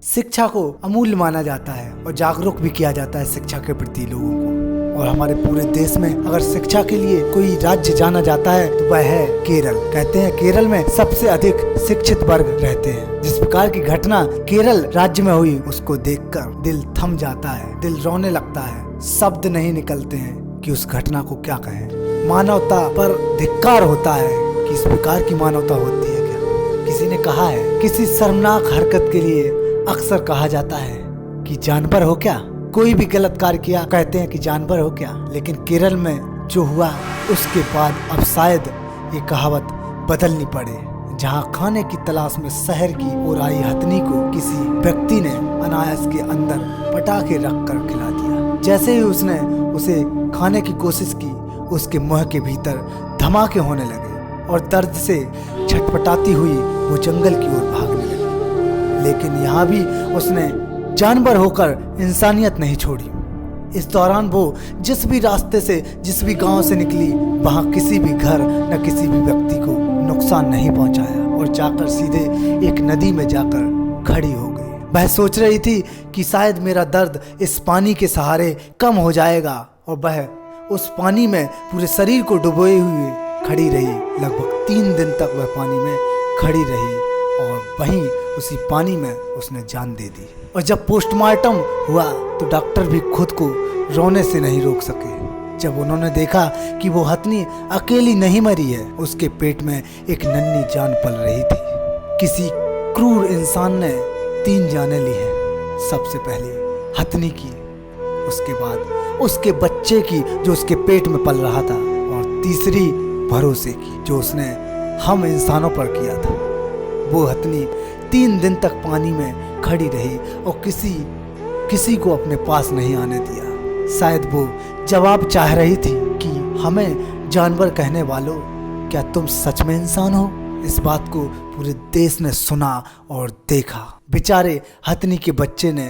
शिक्षा को अमूल्य माना जाता है और जागरूक भी किया जाता है शिक्षा के प्रति लोगों को। और हमारे पूरे देश में अगर शिक्षा के लिए कोई राज्य जाना जाता है तो वह है केरल। कहते हैं केरल में सबसे अधिक शिक्षित वर्ग रहते हैं। जिस प्रकार की घटना केरल राज्य में हुई उसको देखकर दिल थम जाता है, दिल रोने लगता है। शब्द नहीं निकलते हैं कि उस घटना को क्या कहें। मानवता पर धिक्कार होता है कि इस प्रकार की मानवता होती है क्या। किसी ने कहा है, किसी शर्मनाक हरकत के लिए अक्सर कहा जाता है कि जानवर हो क्या। कोई भी गलत कार्य किया कहते हैं कि जानवर हो क्या। लेकिन केरल में जो हुआ उसके बाद अब शायद ये कहावत बदलनी पड़े। जहाँ खाने की तलाश में शहर की ओर आई हथनी को किसी व्यक्ति ने अनायास के अंदर पटाखे रख कर खिला दिया। जैसे ही उसने उसे खाने की कोशिश की उसके मुंह के भीतर धमाके होने लगे और दर्द से छटपटाती हुई वो जंगल की ओर भागने लगी। लेकिन यहाँ भी उसने जानवर होकर इंसानियत नहीं छोड़ी। इस दौरान वो जिस भी रास्ते से, जिस भी गांव से निकली, वहां किसी भी घर न किसी भी व्यक्ति को नुकसान नहीं पहुंचाया और जाकर सीधे एक नदी में जाकर खड़ी हो गई। वह सोच रही थी कि शायद मेरा दर्द इस पानी के सहारे कम हो जाएगा और वह उस पानी में पूरे शरीर को डुबोए हुए खड़ी रही। लगभग 3 दिन तक वह पानी में खड़ी रही और वहीं उसी पानी में उसने जान दे दी। और जब पोस्टमार्टम हुआ तो डॉक्टर भी खुद को रोने से नहीं रोक सके जब उन्होंने देखा कि वो हथनी अकेली नहीं मरी है, उसके पेट में एक नन्ही जान पल रही थी। किसी क्रूर इंसान ने 3 जानें ली हैं। सबसे पहले हथनी की, उसके बाद उसके बच्चे की जो उसके पेट में पल रहा था, और तीसरी भरोसे की जो उसने हम इंसानों पर किया था। वो हथनी 3 दिन तक पानी में खड़ी रही और किसी को अपने पास नहीं आने दिया। शायद वो जवाब चाह रही थी कि हमें जानवर कहने वालों, क्या तुम सच में इंसान हो। इस बात को पूरे देश ने सुना और देखा। बेचारे हथनी के बच्चे ने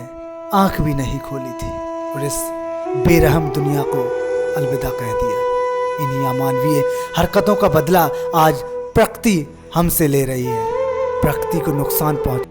आंख भी नहीं खोली थी और इस बेरहम दुनिया को अलविदा कह दिया। इन्हीं अमानवीय हरकतों का बदला आज प्रकृति हमसे ले रही है। प्रकृति को नुकसान पहुंच